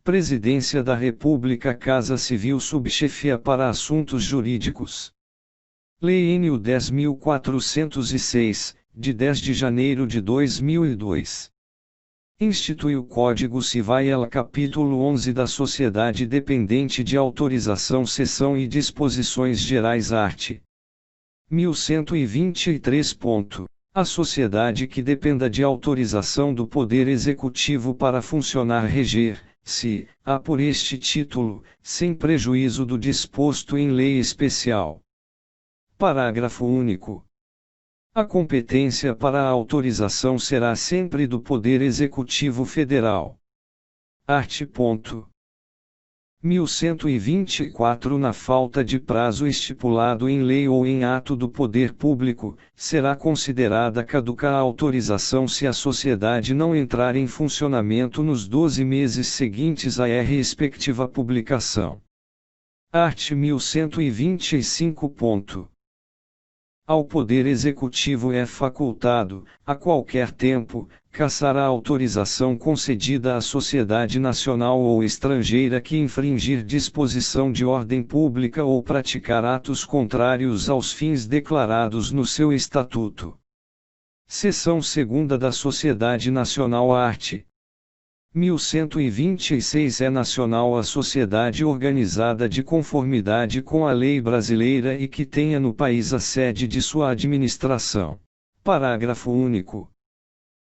Presidência da República, Casa Civil, Subchefia para Assuntos Jurídicos. Lei nº 10.406, de 10 de janeiro de 2002. Institui o Código Civil, capítulo 11 da Sociedade Dependente de Autorização, Seção e Disposições Gerais, art. 1123. A sociedade que dependa de autorização do Poder Executivo para funcionar, reger-se, a por este título, sem prejuízo do disposto em lei especial. Parágrafo único. A competência para a autorização será sempre do Poder Executivo Federal. Art. 1124. Na falta de prazo estipulado em lei ou em ato do poder público, será considerada caduca a autorização se a sociedade não entrar em funcionamento nos 12 meses seguintes à respectiva publicação. Art. 1125. Ao Poder Executivo é facultado, a qualquer tempo, cassar a autorização concedida à sociedade nacional ou estrangeira que infringir disposição de ordem pública ou praticar atos contrários aos fins declarados no seu estatuto. Seção 2ª da Sociedade Nacional, art. 1126. É nacional a sociedade organizada de conformidade com a lei brasileira e que tenha no país a sede de sua administração. Parágrafo único.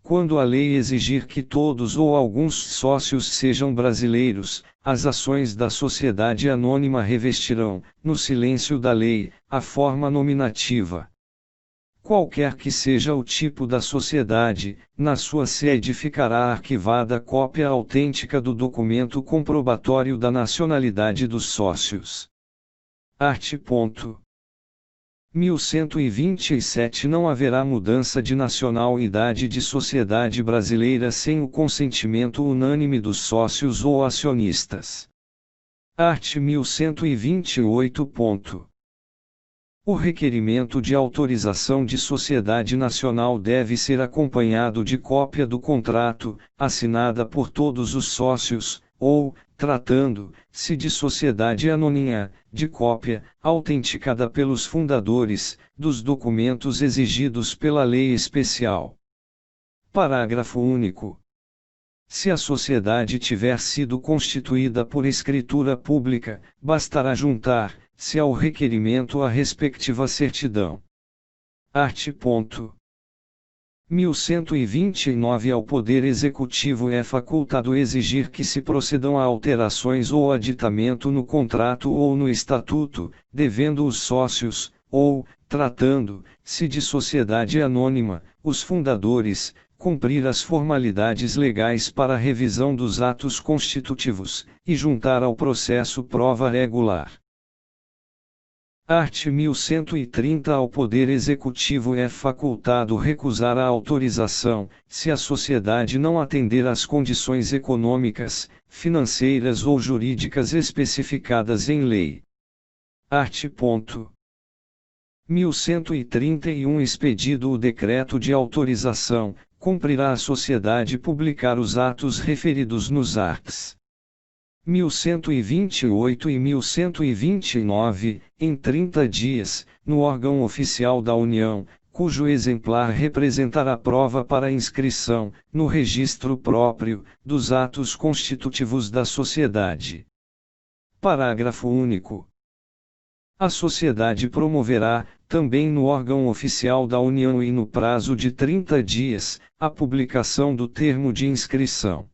Quando a lei exigir que todos ou alguns sócios sejam brasileiros, as ações da sociedade anônima revestirão, no silêncio da lei, a forma nominativa. Qualquer que seja o tipo da sociedade, na sua sede ficará arquivada cópia autêntica do documento comprobatório da nacionalidade dos sócios. Art. 1127. Não haverá mudança de nacionalidade de sociedade brasileira sem o consentimento unânime dos sócios ou acionistas. Art. 1128. O requerimento de autorização de sociedade nacional deve ser acompanhado de cópia do contrato, assinada por todos os sócios, ou, tratando-se de sociedade anônima, de cópia, autenticada pelos fundadores, dos documentos exigidos pela lei especial. Parágrafo único. Se a sociedade tiver sido constituída por escritura pública, bastará juntar-se ao requerimento a respectiva certidão. Art. 1129. Ao Poder Executivo é facultado exigir que se procedam a alterações ou aditamento no contrato ou no estatuto, devendo os sócios, ou, tratando-se de sociedade anônima, os fundadores, cumprir as formalidades legais para a revisão dos atos constitutivos, e juntar ao processo prova regular. Art. 1130. Ao Poder Executivo é facultado recusar a autorização, se a sociedade não atender às condições econômicas, financeiras ou jurídicas especificadas em lei. Art. 1131. Expedido o decreto de autorização, cumprirá a sociedade publicar os atos referidos nos arts. 1128 e 1129, em 30 dias, no órgão oficial da União, cujo exemplar representará prova para inscrição, no registro próprio, dos atos constitutivos da sociedade. Parágrafo único. A sociedade promoverá, também no órgão oficial da União e no prazo de 30 dias, a publicação do termo de inscrição.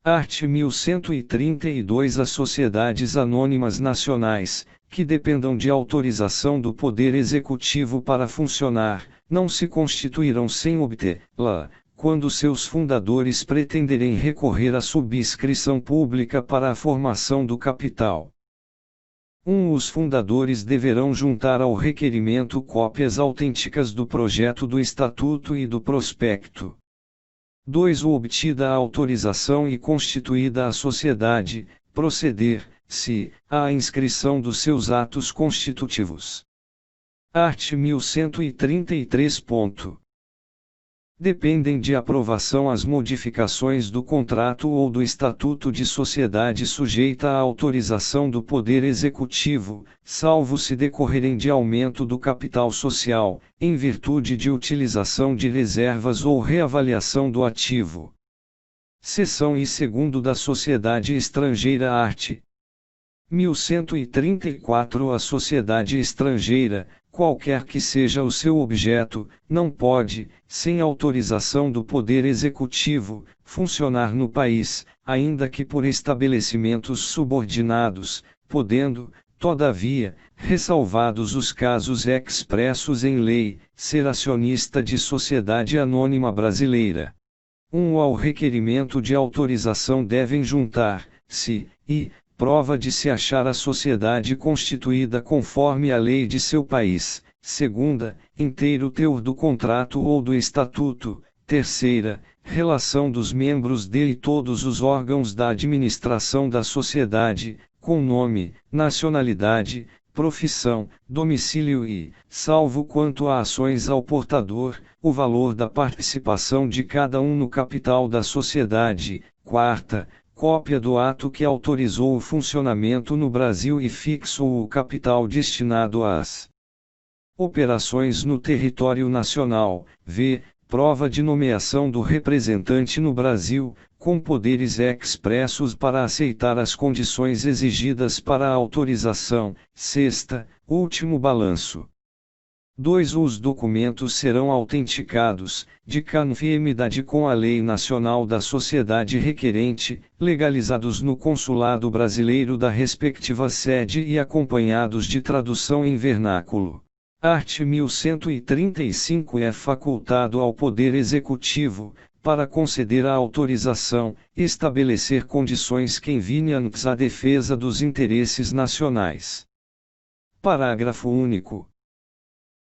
Art. 1132. As sociedades anônimas nacionais, que dependam de autorização do Poder Executivo para funcionar, não se constituirão sem obtê-la, quando seus fundadores pretenderem recorrer à subscrição pública para a formação do capital. Os fundadores deverão juntar ao requerimento cópias autênticas do projeto do estatuto e do prospecto. 2. Obtida a autorização e constituída a sociedade, proceder-se à inscrição dos seus atos constitutivos. Art. 1133. Dependem de aprovação as modificações do contrato ou do estatuto de sociedade sujeita à autorização do Poder Executivo, salvo se decorrerem de aumento do capital social, em virtude de utilização de reservas ou reavaliação do ativo. Seção I2 da Sociedade Estrangeira art. 1134 A sociedade estrangeira, qualquer que seja o seu objeto, não pode, sem autorização do Poder Executivo, funcionar no país, ainda que por estabelecimentos subordinados, podendo, todavia, ressalvados os casos expressos em lei, ser acionista de sociedade anônima brasileira. Ao requerimento de autorização devem juntar-se, e, prova de se achar a sociedade constituída conforme a lei de seu país, segunda, inteiro teor do contrato ou do estatuto, terceira, relação dos membros dele e todos os órgãos da administração da sociedade, com nome, nacionalidade, profissão, domicílio e, salvo quanto a ações ao portador, o valor da participação de cada um no capital da sociedade, quarta, cópia do ato que autorizou o funcionamento no Brasil e fixou o capital destinado às operações no território nacional, v. prova de nomeação do representante no Brasil, com poderes expressos para aceitar as condições exigidas para a autorização, sexta, último balanço. 2. Os documentos serão autenticados, de conformidade com a Lei Nacional da Sociedade Requerente, legalizados no Consulado Brasileiro da respectiva sede e acompanhados de tradução em vernáculo. Art. 1135 É facultado ao Poder Executivo, para conceder a autorização, estabelecer condições que envinham à defesa dos interesses nacionais. Parágrafo único.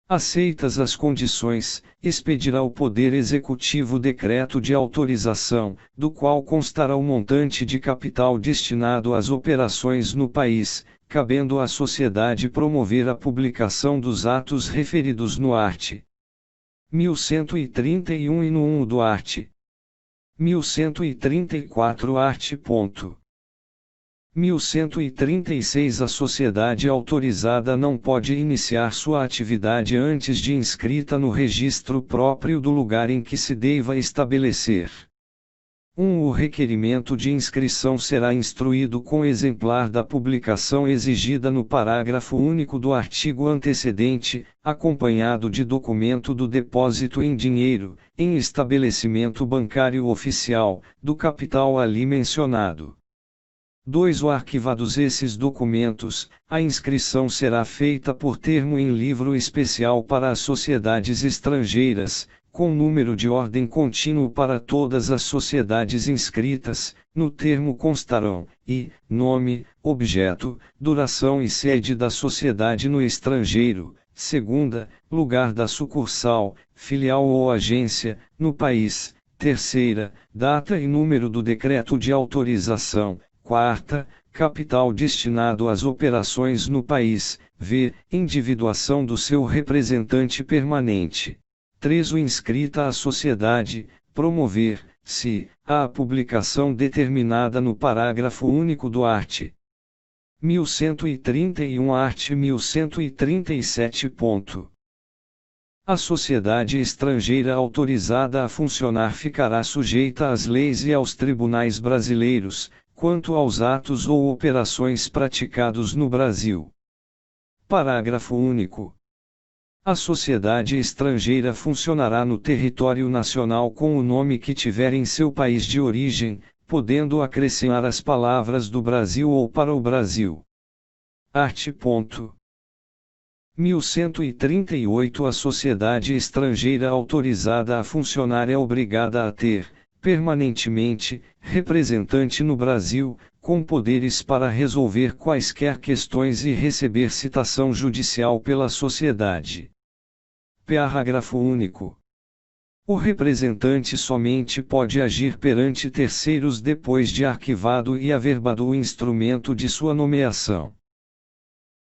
Aceitas as condições, expedirá o Poder Executivo decreto de autorização, do qual constará o montante de capital destinado às operações no país, cabendo à sociedade promover a publicação dos atos referidos no art. 1131 e no 1 do art. 1134 art. 1136 A sociedade autorizada não pode iniciar sua atividade antes de inscrita no registro próprio do lugar em que se deva estabelecer. O requerimento de inscrição será instruído com exemplar da publicação exigida no parágrafo único do artigo antecedente, acompanhado de documento do depósito em dinheiro, em estabelecimento bancário oficial, do capital ali mencionado. 2. Arquivados esses documentos, a inscrição será feita por termo em livro especial para as sociedades estrangeiras, com número de ordem contínuo para todas as sociedades inscritas, no termo constarão, e, nome, objeto, duração e sede da sociedade no estrangeiro, segunda, lugar da sucursal, filial ou agência, no país, terceira, data e número do decreto de autorização, quarta, capital destinado às operações no país, v. individuação do seu representante permanente. 3. O inscrita à sociedade, promover-se, a publicação determinada no parágrafo único do art. 1131 art. 1137. A sociedade estrangeira autorizada a funcionar ficará sujeita às leis e aos tribunais brasileiros, quanto aos atos ou operações praticados no Brasil. Parágrafo único. A sociedade estrangeira funcionará no território nacional com o nome que tiver em seu país de origem, podendo acrescentar as palavras do Brasil ou para o Brasil. Art. 1138 A sociedade estrangeira autorizada a funcionar é obrigada a ter, permanentemente, representante no Brasil, com poderes para resolver quaisquer questões e receber citação judicial pela sociedade. Parágrafo único. O representante somente pode agir perante terceiros depois de arquivado e averbado o instrumento de sua nomeação.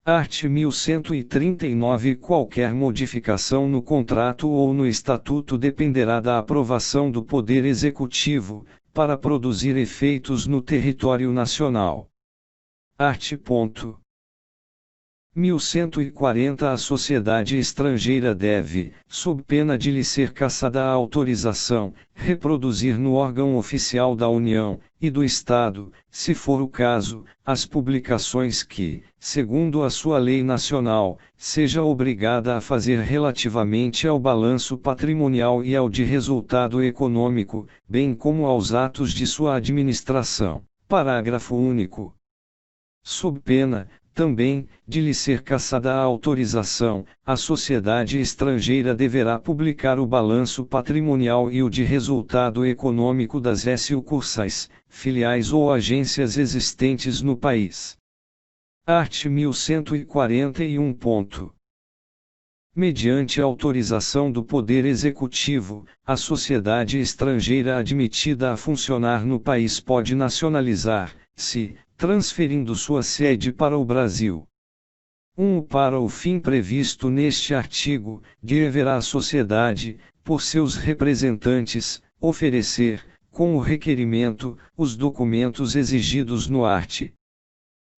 Art. 1139. Qualquer modificação no contrato ou no estatuto dependerá da aprovação do Poder Executivo, para produzir efeitos no território nacional. Art. 1140. A sociedade estrangeira deve, sob pena de lhe ser cassada a autorização, reproduzir no órgão oficial da União, e do Estado, se for o caso, as publicações que, segundo a sua lei nacional, seja obrigada a fazer relativamente ao balanço patrimonial e ao de resultado econômico, bem como aos atos de sua administração. Parágrafo único. Sob pena, também, de lhe ser cassada a autorização, a sociedade estrangeira deverá publicar o balanço patrimonial e o de resultado econômico das sucursais, filiais ou agências existentes no país. Art. 1141. Mediante autorização do Poder Executivo, a sociedade estrangeira admitida a funcionar no país pode nacionalizar, se, transferindo sua sede para o Brasil. Para o fim previsto neste artigo, deverá a sociedade, por seus representantes, oferecer, com o requerimento, os documentos exigidos no art.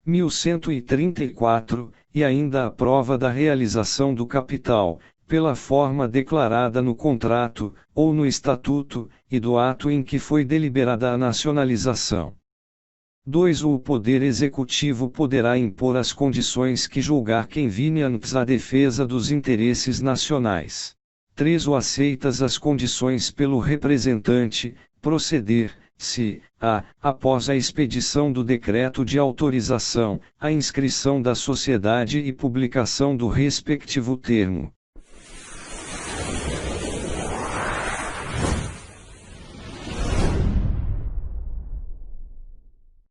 1134, e ainda a prova da realização do capital, pela forma declarada no contrato, ou no estatuto, e do ato em que foi deliberada a nacionalização. 2. O Poder Executivo poderá impor as condições que julgar convenientes à defesa dos interesses nacionais. 3. O aceitas as condições pelo representante, proceder, se, após a expedição do decreto de autorização, a inscrição da sociedade e publicação do respectivo termo.